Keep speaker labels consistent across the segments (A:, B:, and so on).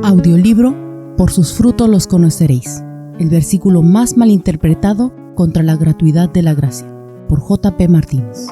A: Audiolibro Por sus frutos los conoceréis. El versículo más malinterpretado contra la gratuidad de la gracia. Por J.P. Martínez.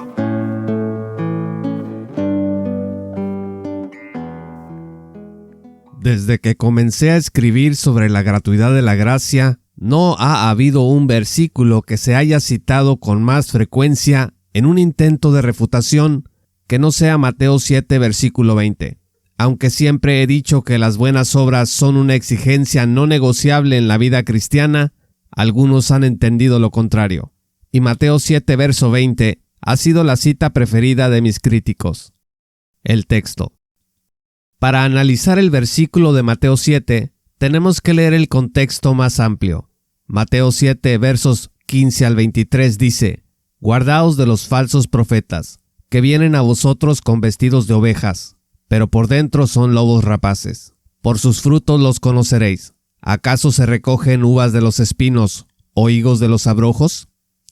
B: Desde que comencé a escribir sobre la gratuidad de la gracia, no ha habido un versículo que se haya citado con más frecuencia en un intento de refutación que no sea Mateo 7, versículo 20. Aunque siempre he dicho que las buenas obras son una exigencia no negociable en la vida cristiana, algunos han entendido lo contrario. Y Mateo 7, verso 20 ha sido la cita preferida de mis críticos. El texto. Para analizar el versículo de Mateo 7, tenemos que leer el contexto más amplio. Mateo 7, versos 15 al 23 dice: Guardaos de los falsos profetas, que vienen a vosotros con vestidos de ovejas, pero por dentro son lobos rapaces. Por sus frutos los conoceréis. ¿Acaso se recogen uvas de los espinos o higos de los abrojos?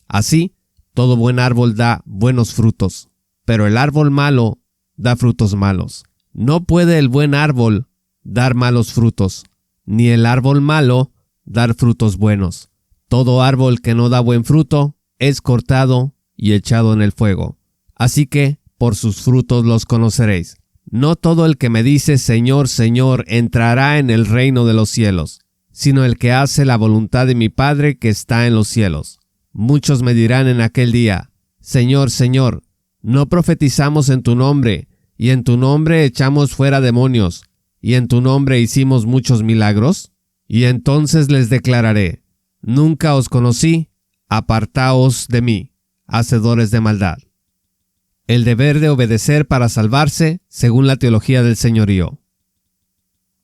B: Así, todo buen árbol da buenos frutos, pero el árbol malo da frutos malos. No puede el buen árbol dar malos frutos, ni el árbol malo dar frutos buenos. Todo árbol que no da buen fruto es cortado y echado en el fuego. Así que, por sus frutos los conoceréis. No todo el que me dice Señor, Señor, entrará en el reino de los cielos, sino el que hace la voluntad de mi Padre que está en los cielos. Muchos me dirán en aquel día: Señor, Señor, ¿no profetizamos en tu nombre, y en tu nombre echamos fuera demonios, y en tu nombre hicimos muchos milagros? Y entonces les declararé: Nunca os conocí, apartaos de mí, hacedores de maldad. El deber de obedecer para salvarse, según la teología del señorío.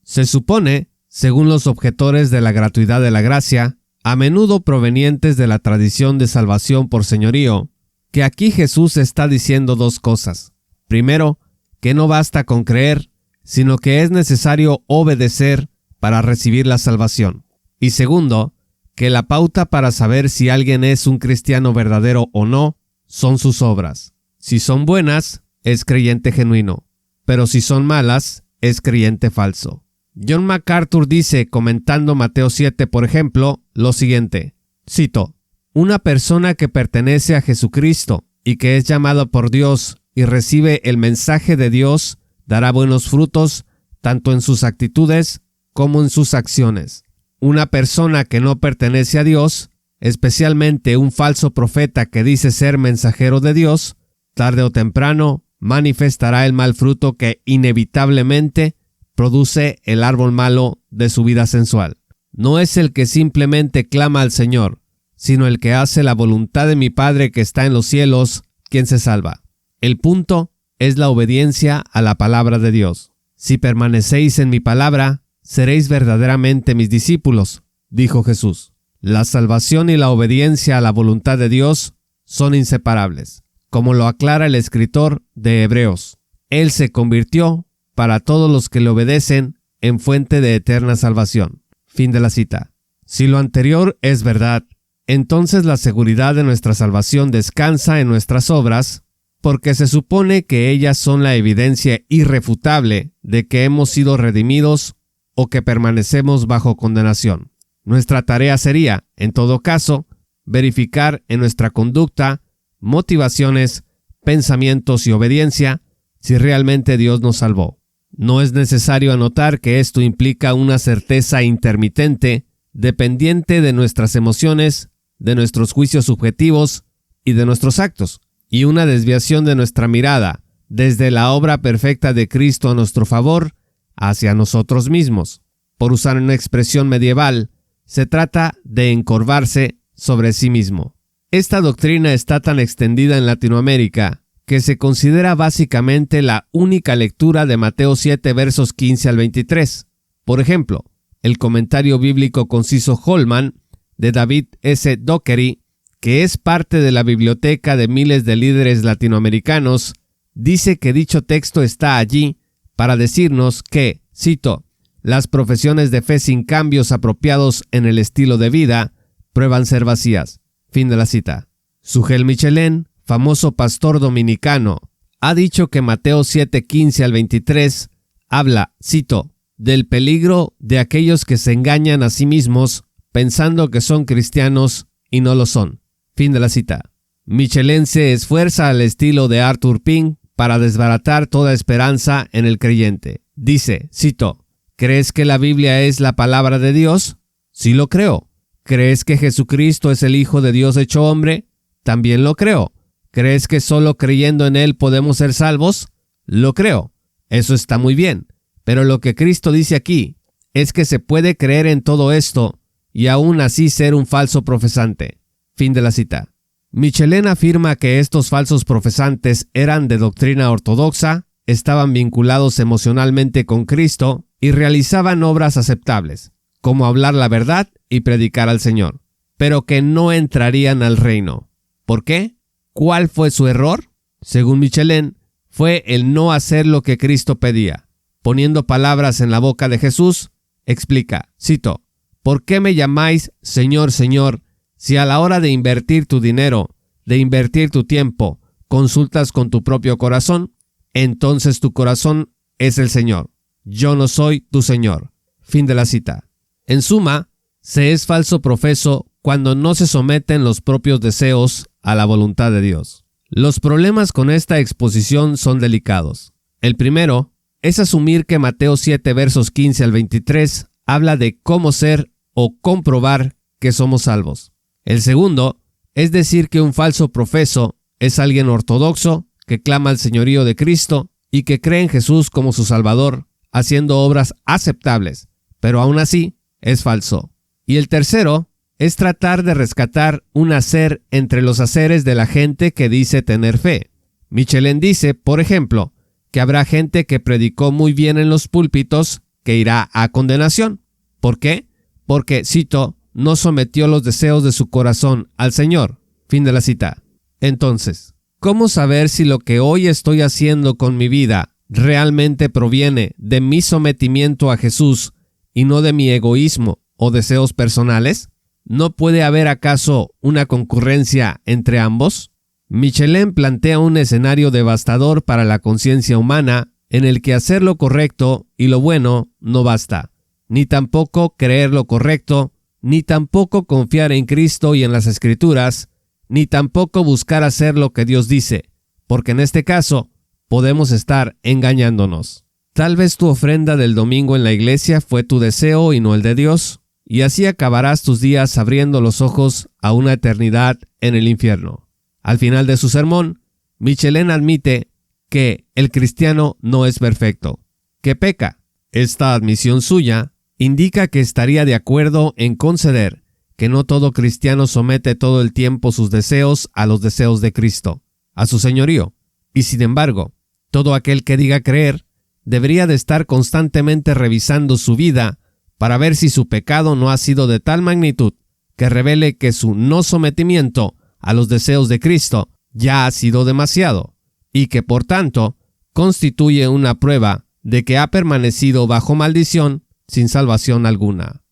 B: Se supone, según los objetores de la gratuidad de la gracia, a menudo provenientes de la tradición de salvación por señorío, que aquí Jesús está diciendo dos cosas. Primero, que no basta con creer, sino que es necesario obedecer para recibir la salvación. Y segundo, que la pauta para saber si alguien es un cristiano verdadero o no son sus obras. Si son buenas, es creyente genuino, pero si son malas, es creyente falso. John MacArthur dice, comentando Mateo 7, por ejemplo, lo siguiente, cito: Una persona que pertenece a Jesucristo y que es llamada por Dios y recibe el mensaje de Dios, dará buenos frutos tanto en sus actitudes como en sus acciones. Una persona que no pertenece a Dios, especialmente un falso profeta que dice ser mensajero de Dios, tarde o temprano manifestará el mal fruto que inevitablemente produce el árbol malo de su vida sensual. No es el que simplemente clama al Señor, sino el que hace la voluntad de mi Padre que está en los cielos, quien se salva. El punto es la obediencia a la palabra de Dios. Si permanecéis en mi palabra, seréis verdaderamente mis discípulos, dijo Jesús. La salvación y la obediencia a la voluntad de Dios son inseparables. Como lo aclara el escritor de Hebreos, Él se convirtió, para todos los que le obedecen, en fuente de eterna salvación. Fin de la cita. Si lo anterior es verdad, entonces la seguridad de nuestra salvación descansa en nuestras obras, porque se supone que ellas son la evidencia irrefutable de que hemos sido redimidos o que permanecemos bajo condenación. Nuestra tarea sería, en todo caso, verificar en nuestra conducta, motivaciones, pensamientos y obediencia si realmente Dios nos salvó. No es necesario anotar que esto implica una certeza intermitente, dependiente de nuestras emociones, de nuestros juicios subjetivos y de nuestros actos, y una desviación de nuestra mirada desde la obra perfecta de Cristo a nuestro favor hacia nosotros mismos. Por usar una expresión medieval, se trata de encorvarse sobre sí mismo. Esta doctrina está tan extendida en Latinoamérica que se considera básicamente la única lectura de Mateo 7 versos 15 al 23. Por ejemplo, el comentario bíblico conciso Holman de David S. Dockery, que es parte de la biblioteca de miles de líderes latinoamericanos, dice que dicho texto está allí para decirnos que, cito, las profesiones de fe sin cambios apropiados en el estilo de vida prueban ser vacías. Fin de la cita. Sugel Michelén, famoso pastor dominicano, ha dicho que Mateo 7:15 al 23 habla, cito, del peligro de aquellos que se engañan a sí mismos pensando que son cristianos y no lo son. Fin de la cita. Michelin se esfuerza al estilo de Arthur Pink para desbaratar toda esperanza en el creyente. Dice, cito, ¿crees que la Biblia es la palabra de Dios? Sí lo creo. ¿Crees que Jesucristo es el Hijo de Dios hecho hombre? También lo creo. ¿Crees que solo creyendo en Él podemos ser salvos? Lo creo. Eso está muy bien. Pero lo que Cristo dice aquí es que se puede creer en todo esto y aún así ser un falso profesante. Fin de la cita. Michelin afirma que estos falsos profesantes eran de doctrina ortodoxa, estaban vinculados emocionalmente con Cristo y realizaban obras aceptables, como hablar la verdad y predicar al Señor, pero que no entrarían al reino. ¿Por qué? ¿Cuál fue su error? Según Michelin, fue el no hacer lo que Cristo pedía. Poniendo palabras en la boca de Jesús, explica, cito, ¿por qué me llamáis Señor, Señor, si a la hora de invertir tu dinero, de invertir tu tiempo, consultas con tu propio corazón? Entonces tu corazón es el Señor. Yo no soy tu Señor. Fin de la cita. En suma, se es falso profeso cuando no se someten los propios deseos a la voluntad de Dios. Los problemas con esta exposición son delicados. El primero es asumir que Mateo 7 versos 15 al 23 habla de cómo ser o comprobar que somos salvos. El segundo es decir que un falso profeso es alguien ortodoxo que clama al señorío de Cristo y que cree en Jesús como su Salvador, haciendo obras aceptables, pero aún así es falso. Y el tercero es tratar de rescatar un hacer entre los haceres de la gente que dice tener fe. Michelin dice, por ejemplo, que habrá gente que predicó muy bien en los púlpitos que irá a condenación. ¿Por qué? Porque, cito, no sometió los deseos de su corazón al Señor. Fin de la cita. Entonces, ¿cómo saber si lo que hoy estoy haciendo con mi vida realmente proviene de mi sometimiento a Jesús y no de mi egoísmo o deseos personales? ¿No puede haber acaso una concurrencia entre ambos? Michelin plantea un escenario devastador para la conciencia humana en el que hacer lo correcto y lo bueno no basta, ni tampoco creer lo correcto, ni tampoco confiar en Cristo y en las Escrituras, ni tampoco buscar hacer lo que Dios dice, porque en este caso podemos estar engañándonos. Tal vez tu ofrenda del domingo en la iglesia fue tu deseo y no el de Dios, y así acabarás tus días abriendo los ojos a una eternidad en el infierno. Al final de su sermón, Michelin admite que el cristiano no es perfecto, que peca. Esta admisión suya indica que estaría de acuerdo en conceder que no todo cristiano somete todo el tiempo sus deseos a los deseos de Cristo, a su señorío, y sin embargo, todo aquel que diga creer debería de estar constantemente revisando su vida para ver si su pecado no ha sido de tal magnitud que revele que su no sometimiento a los deseos de Cristo ya ha sido demasiado, y que por tanto constituye una prueba de que ha permanecido bajo maldición sin salvación alguna.